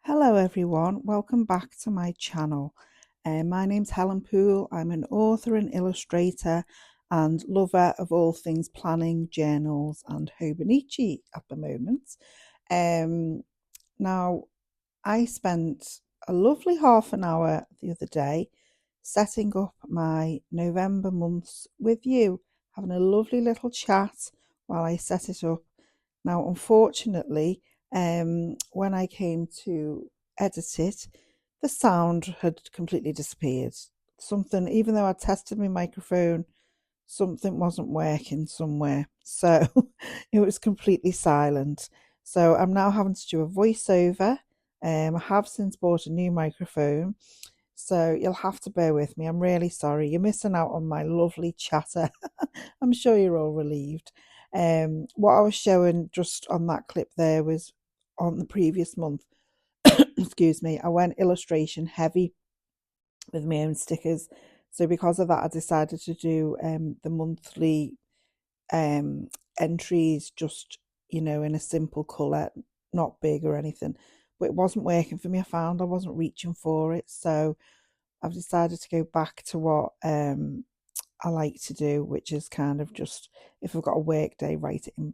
Hello everyone, welcome back to my channel. My name's Helen Poole. I'm an author and illustrator and lover of all things planning, journals and Hobonichi at the moment. Now, I spent a lovely half an hour the other day setting up my November months with you, having a lovely little chat while I set it up. Now, unfortunately, when I came to edit it, the sound had completely disappeared. Something, even though I tested my microphone, something wasn't working somewhere. So it was completely silent. So I'm now having to do a voiceover. I have since bought a new microphone. So you'll have to bear with me. I'm really sorry. You're missing out on my lovely chatter. I'm sure you're all relieved. What I was showing just on that clip there was on the previous month. Excuse me. I went illustration heavy with my own stickers. So because of that, I decided to do the monthly entries just, in a simple colour, not big or anything. But it wasn't working for me. I found I wasn't reaching for it. So I've decided to go back to what I like to do, which is kind of just, if I've got a work day, write it in,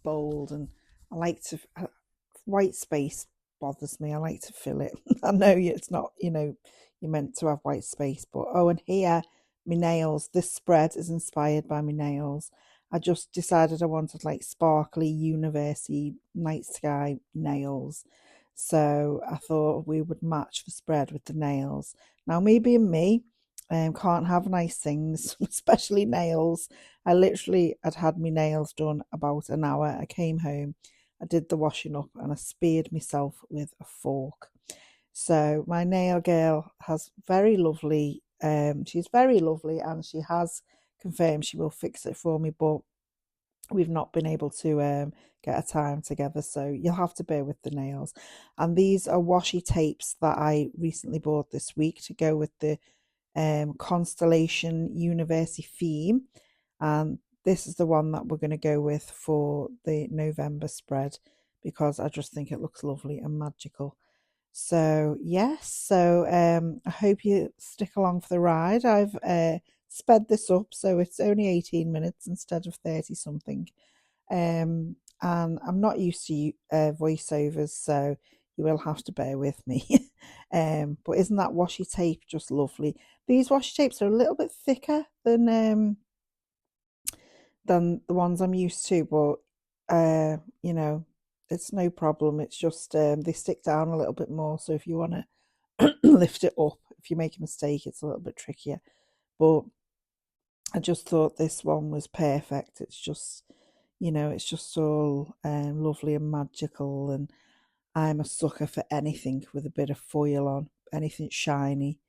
bold. And I like to, white space bothers me. I like to fill it. I know it's not, you're meant to have white space, but oh, and here, my nails. This spread is inspired by my nails. I just decided I wanted like sparkly, university, night sky nails. So I thought we would match the spread with the nails. Now, me being me, can't have nice things, especially nails. I literally had my nails done about an hour. I came home, I did the washing up, and I speared myself with a fork. So my nail girl has very lovely. She's very lovely, and she has confirmed she will fix it for me. But we've not been able to get a time together, so you'll have to bear with the nails. And these are washi tapes that I recently bought this week to go with the constellation university theme, and this is the one that we're going to go with for the November spread because I just think it looks lovely and magical. So yes, so I hope you stick along for the ride. I've sped this up so it's only 18 minutes instead of 30 something. And I'm not used to voiceovers, so you will have to bear with me. But isn't that washi tape just lovely? These washi tapes are a little bit thicker than the ones I'm used to, but it's no problem. It's just they stick down a little bit more. So if you want to lift it up, if you make a mistake, it's a little bit trickier. But I just thought this one was perfect. It's just all lovely and magical. And I'm a sucker for anything with a bit of foil on, anything shiny.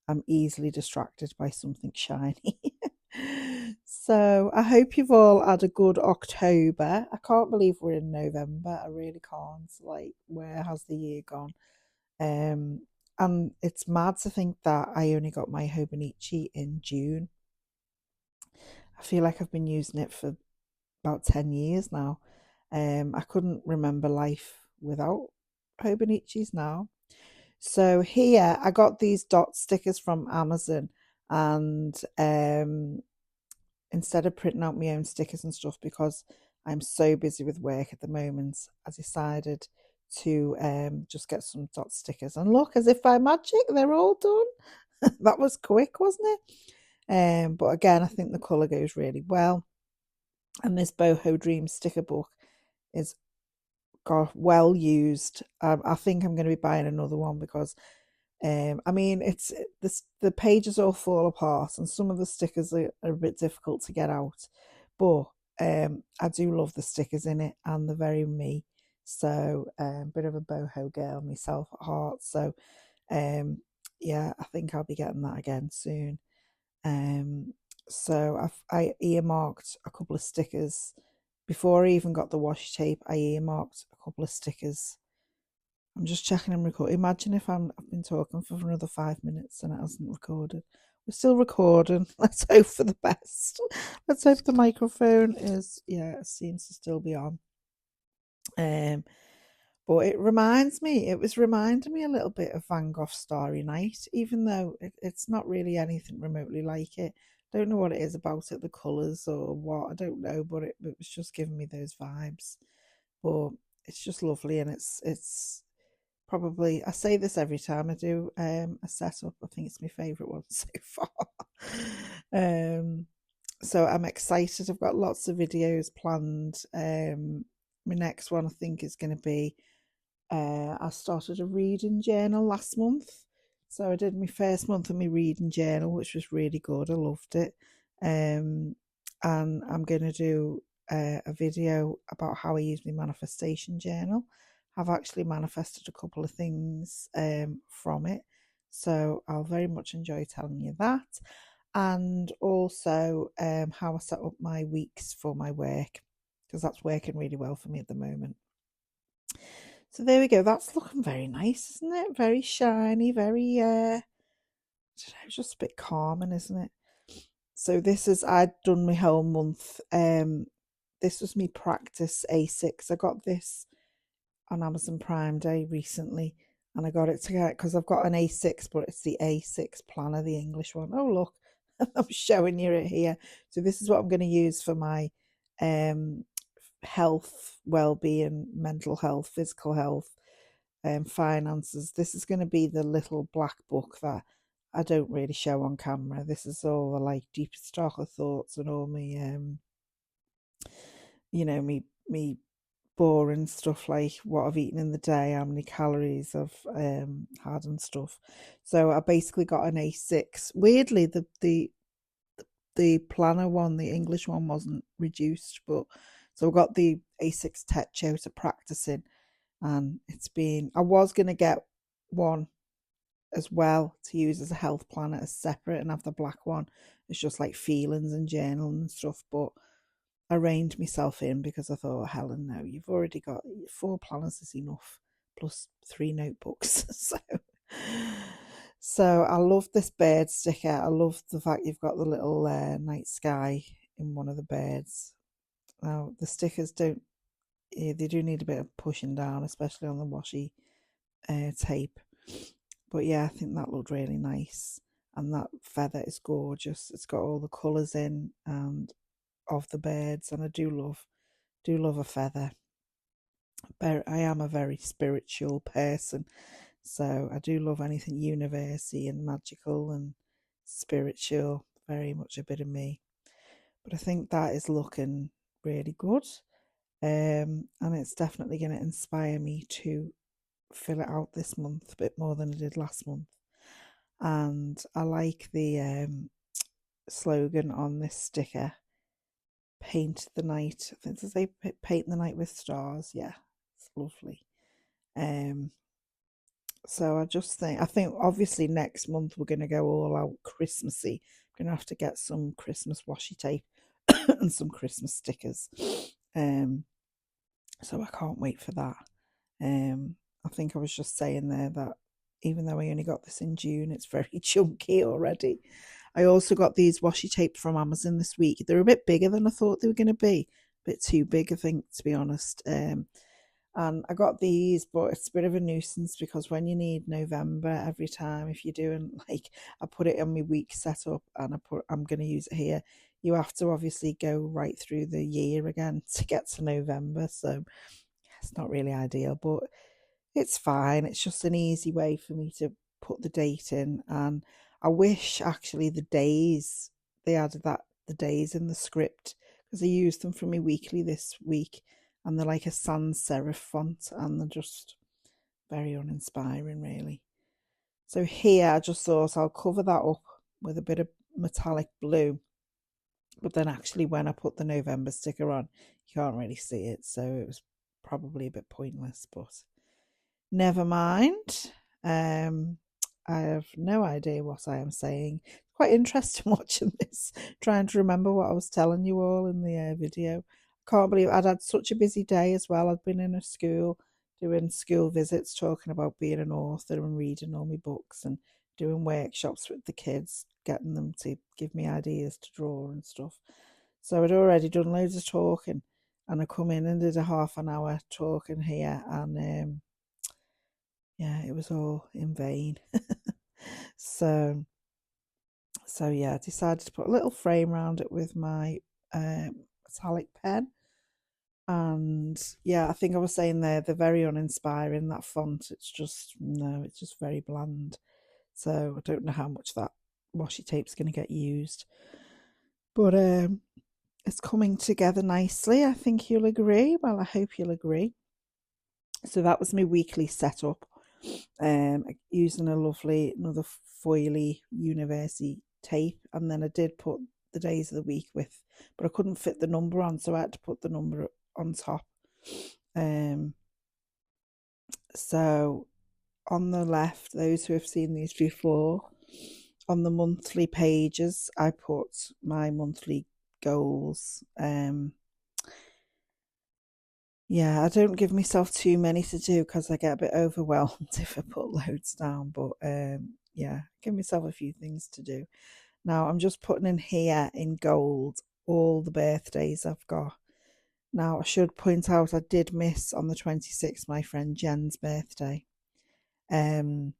I'm easily distracted by something shiny. So I hope you've all had a good October. I can't believe we're in November. I really can't. Like, where has the year gone? Um, and it's mad to think that I only got my Hobonichi in June. I feel like I've been using it for about 10 years now. I couldn't remember life without Hobonichis now. So here I got these dot stickers from Amazon, and instead of printing out my own stickers and stuff, because I'm so busy with work at the moment, I decided to just get some dot stickers. And look, as if by magic, they're all done. That was quick, wasn't it? But again, I think the colour goes really well. And this Boho Dream sticker book is well used. I think I'm going to be buying another one because I mean, it's this the pages all fall apart, and some of the stickers are a bit difficult to get out. But I do love the stickers in it, and they're very me. So bit of a boho girl myself at heart. So yeah, I think I'll be getting that again soon. Um, so I earmarked a couple of stickers before I even got the washi tape. I earmarked a couple of stickers. I'm just checking and recording. Imagine if I've been talking for another 5 minutes and it hasn't recorded. We're still recording. Let's hope for the best. Let's hope the microphone is, yeah, it seems to still be on. But it was reminding me a little bit of Van Gogh's Starry Night, even though it's not really anything remotely like it. Don't know what it is about it, the colours or what, I don't know, but it was just giving me those vibes. But it's just lovely, and it's probably, I say this every time I do a setup. I think it's my favourite one so far. um, so I'm excited. I've got lots of videos planned. My next one I think is going to be I started a reading journal last month. So I did my first month of my reading journal, which was really good. I loved it. Um, and I'm going to do a video about how I use my manifestation journal. I've actually manifested a couple of things from it. So I'll very much enjoy telling you that. And also how I set up my weeks for my work, because that's working really well for me at the moment. So there we go. That's looking very nice, isn't it? Very shiny, very just a bit calming, isn't it? So this is, I'd done my whole month. This was me practice A6. I got this on Amazon Prime Day recently, and I got it to get because I've got an A6, but it's the A6 planner, the English one. Oh look, I'm showing you it here. So this is what I'm going to use for my um health, well-being, mental health, physical health, finances. This is going to be the little black book that I don't really show on camera. This is all the like deepest darker thoughts and all me me boring stuff like what I've eaten in the day, how many calories I've had and stuff. So I basically got an A6. Weirdly, the planner one, the English one, wasn't reduced, but so I got the A6 Techo to practice in, and I was going to get one as well to use as a health planner as separate and have the black one. It's just like feelings and journaling and stuff, but I reined myself in because I thought, Helen, no, you've already got 4 planners is enough, plus 3 notebooks. So I love this bird sticker. I love the fact you've got the little night sky in one of the birds. Now the stickers don't, they do need a bit of pushing down, especially on the washi tape. But yeah, I think that looked really nice, and that feather is gorgeous. It's got all the colours in and of the birds, and I do love a feather. But I am a very spiritual person, so I do love anything university and magical and spiritual. Very much a bit of me. But I think that is looking really good. And it's definitely going to inspire me to fill it out this month a bit more than I did last month. And I like the slogan on this sticker, paint the night. I think they say paint the night with stars. Yeah, it's lovely. Um, so I think obviously next month we're going to go all out Christmassy. We're going to have to get some Christmas washi tape and some Christmas stickers. Um, so I can't wait for that. I think I was just saying there that even though I only got this in June, it's very chunky already. I also got these washi tapes from Amazon this week. They're a bit bigger than I thought they were going to be. A bit too big, I think, to be honest. And I got these, but it's a bit of a nuisance because when you need November every time, if you're doing like, I put it on my week setup and I'm going to use it here. You have to obviously go right through the year again to get to November. So it's not really ideal, but it's fine. It's just an easy way for me to put the date in. And I wish actually they added the days in the script, because I used them for my weekly this week, and they're like a sans serif font, and they're just very uninspiring, really. So here I just thought I'll cover that up with a bit of metallic blue, but then actually when I put the November sticker on, you can't really see it, so it was probably a bit pointless, but never mind. I have no idea what I am saying. Quite interesting watching this, trying to remember what I was telling you all in the video. Can't believe I'd had such a busy day as well. I'd been in a school doing school visits, talking about being an author and reading all my books and doing workshops with the kids, getting them to give me ideas to draw and stuff. So I'd already done loads of talking, and I come in and did a half an hour talking here, and yeah, it was all in vain. So yeah, I decided to put a little frame around it with my metallic pen. And yeah, I think I was saying they're very uninspiring, that font. It's just, no, it's just very bland. So I don't know how much that washi tape's going to get used. But it's coming together nicely. I think you'll agree. Well, I hope you'll agree. So that was my weekly setup. Using a lovely another foily university tape, and then I did put the days of the week with, but I couldn't fit the number on, so I had to put the number on top. Um, so on the left, those who have seen these before, on the monthly pages, I put my monthly goals. Yeah, I don't give myself too many to do because I get a bit overwhelmed if I put loads down. But yeah, give myself a few things to do. Now I'm just putting in here in gold all the birthdays I've got. Now I should point out I did miss on the 26th my friend Jen's birthday. Um,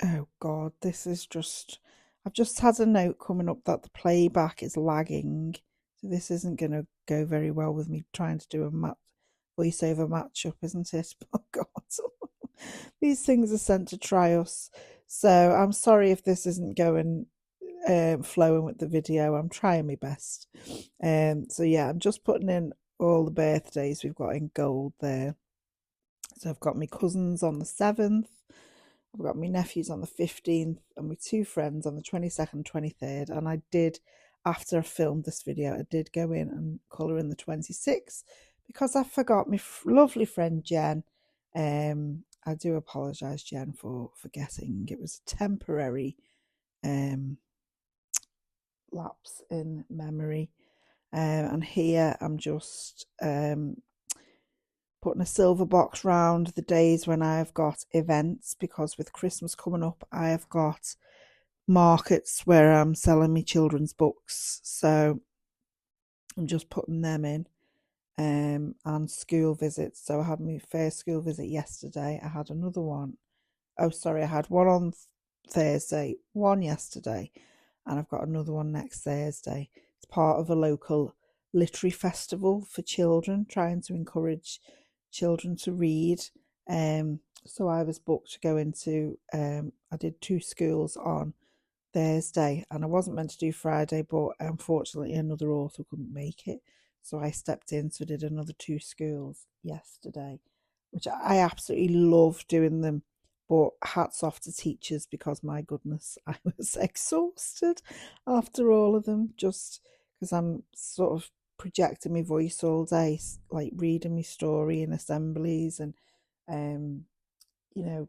oh God, this is just. I've just had a note coming up that the playback is lagging, so this isn't going to go very well with me trying to do a voiceover matchup, isn't it? Oh God, these things are sent to try us. So I'm sorry if this isn't going flowing with the video. I'm trying my best. So yeah, I'm just putting in all the birthdays we've got in gold there. So I've got my cousins on the 7th. I've got my nephews on the 15th and my two friends on the 22nd, 23rd. And I did, after I filmed this video, I did go in and colour in the 26th because I forgot my lovely friend Jen. I do apologise, Jen, for forgetting. It was a temporary lapse in memory. And here I'm just putting a silver box round the days when I've got events, because with Christmas coming up, I have got markets where I'm selling my children's books. So I'm just putting them in. And school visits. So I had my first school visit yesterday. I had another one. Oh, sorry, I had one on Thursday, one yesterday, and I've got another one next Thursday. It's part of a local literary festival for children, trying to encourage children to read. So I was booked to go into. I did two schools on Thursday, and I wasn't meant to do Friday, but unfortunately another author couldn't make it, so I stepped in. So I did another two schools yesterday, which I absolutely love doing them. But hats off to teachers, because my goodness, I was exhausted after all of them, just because I'm sort of projecting my voice all day, like reading my story in assemblies, and um,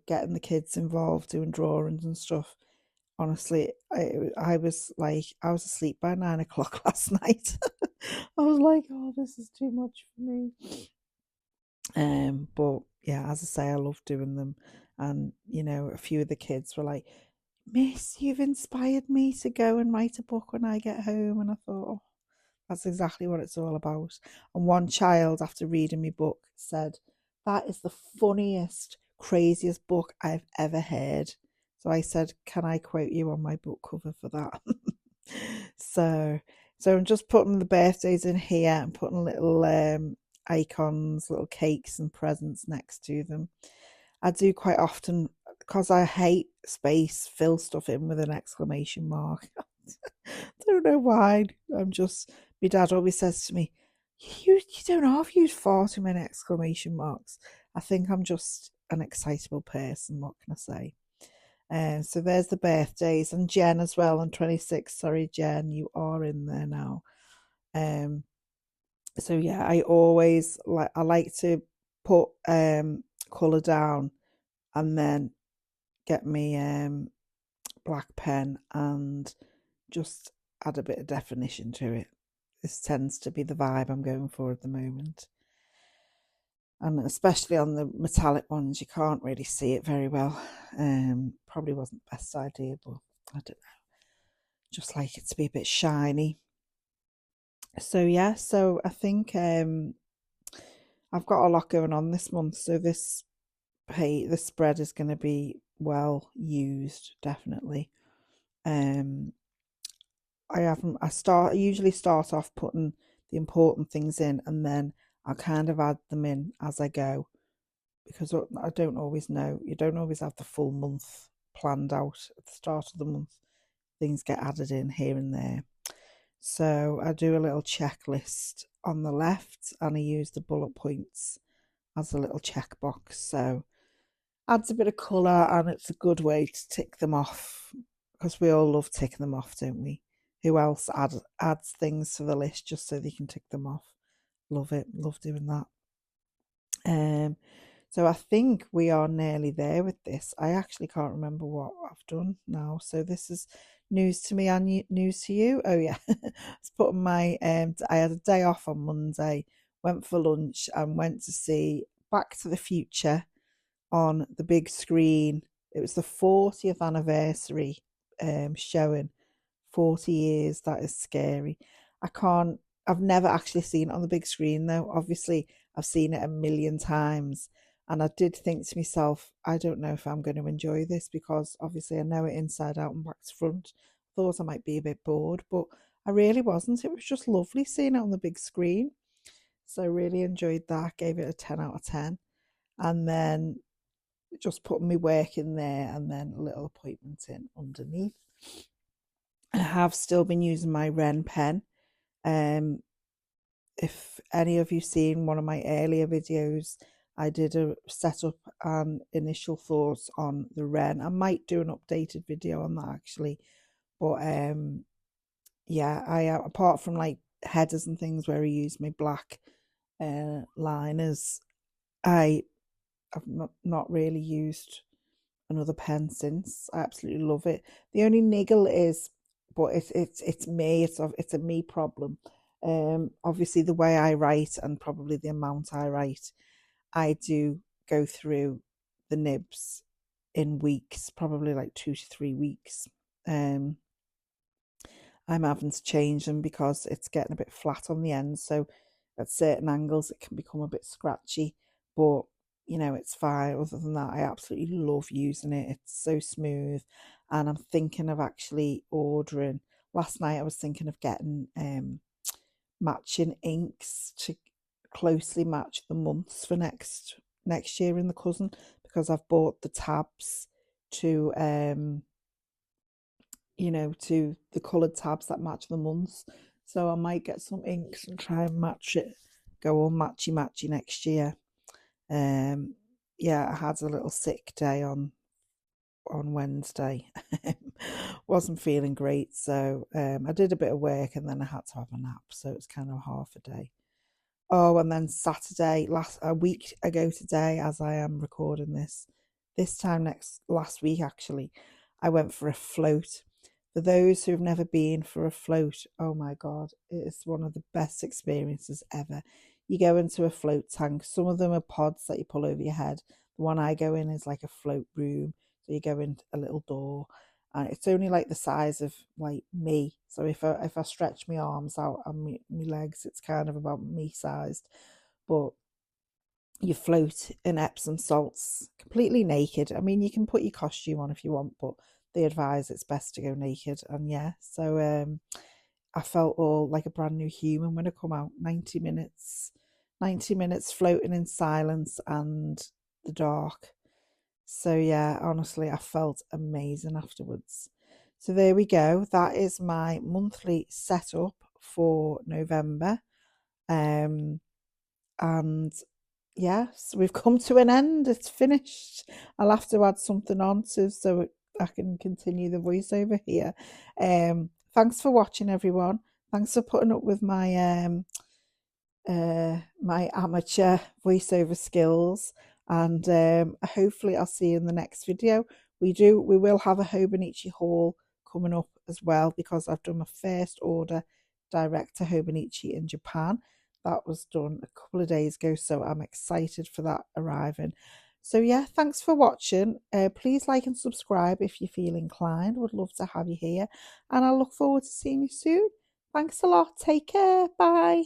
getting the kids involved, doing drawings and stuff. Honestly, I was like, I was asleep by 9 o'clock last night. I was like, oh, this is too much for me. But yeah, as I say, I love doing them. And a few of the kids were like, Miss, you've inspired me to go and write a book when I get home. And I thought, oh, that's exactly what it's all about. And one child, after reading my book, said, that is the funniest, craziest book I've ever heard. So I said, can I quote you on my book cover for that? so I'm just putting the birthdays in here and putting little icons, little cakes and presents next to them. I do quite often, because I hate space, fill stuff in with an exclamation mark. Don't know why. My dad always says to me, you don't have used far too many exclamation marks. I think I'm just an excitable person. What can I say? So there's the birthdays, and Jen as well on 26. Sorry, Jen, you are in there now. So yeah, I like to put colour down and then get me black pen and just add a bit of definition to it. This tends to be the vibe I'm going for at the moment. And especially on the metallic ones, you can't really see it very well. Probably wasn't the best idea, but I don't know. Just like it to be a bit shiny. So yeah, so I think I've got a lot going on this month, so this spread is going to be well used, definitely. Um, I usually start off putting the important things in, and then I kind of add them in as I go, because I don't always know. You don't always have the full month planned out at the start of the month. Things get added in here and there. So I do a little checklist on the left, and I use the bullet points as a little checkbox. So adds a bit of colour, and it's a good way to tick them off, because we all love ticking them off, don't we? Who else adds things to the list just so they can tick them off? Love it. Love doing that. Um, so I think we are nearly there with this. I actually can't remember what I've done now. So this is news to me and news to you. Oh yeah, it's putting my I had a day off on Monday, went for lunch and went to see Back to the Future on the big screen. It was the 40th anniversary showing. 40 years, that is scary. I can't, I've never actually seen it on the big screen though. Obviously, I've seen it a million times. And I did think to myself, I don't know if I'm going to enjoy this, because obviously I know it inside out and back to front. Thought I might be a bit bored, but I really wasn't. It was just lovely seeing it on the big screen. So I really enjoyed that. Gave it a 10 out of 10. And then just putting my work in there, and then a little appointment in underneath. I have still been using my Ren pen. Um, if any of you seen one of my earlier videos, I did a setup and initial thoughts on the Ren. I might do an updated video on that actually, but yeah, I apart from like headers and things where I use my black liners, I have not really used another pen since. I absolutely love it. The only niggle is, but it's me. It's a me problem. Obviously the way I write and probably the amount I write, I do go through the nibs in weeks, probably like 2 to 3 weeks. Um, I'm having to change them because it's getting a bit flat on the end. So at certain angles, it can become a bit scratchy, but it's fine. Other than that, I absolutely love using it. It's so smooth. And I'm thinking of actually ordering. Last night, I was thinking of getting matching inks to closely match the months for next year in the Cousin, because I've bought the tabs to to the coloured tabs that match the months. So I might get some inks and try and match it, go all matchy matchy next year. Um, yeah, I had a little sick day on Wednesday. Wasn't feeling great, so I did a bit of work and then I had to have a nap. So it's kind of half a day. Oh, and then Saturday, a week ago today, as I am recording this time last week actually, I went for a float. For those who've never been for a float, oh my God, it is one of the best experiences ever. You go into a float tank. Some of them are pods that you pull over your head. The one I go in is like a float room. So you go in a little door, and it's only like the size of like me. So if I stretch my arms out and my legs, it's kind of about me sized. But you float in Epsom salts completely naked. I mean, you can put your costume on if you want, but they advise it's best to go naked. And yeah, so I felt all like a brand new human when I come out. 90 minutes floating in silence and the dark. So yeah, honestly, I felt amazing afterwards. So there we go. That is my monthly setup for November. And yes, we've come to an end. It's finished. I'll have to add something on so I can continue the voiceover here. Thanks for watching, everyone. Thanks for putting up with my amateur voiceover skills, and hopefully I'll see you in the next video. We will have a Hobonichi haul coming up as well, because I've done my first order direct to Hobonichi in Japan. That was done a couple of days ago, so I'm excited for that arriving. So yeah, thanks for watching. Please like and subscribe if you feel inclined. Would love to have you here, and I look forward to seeing you soon. Thanks a lot. Take care. Bye.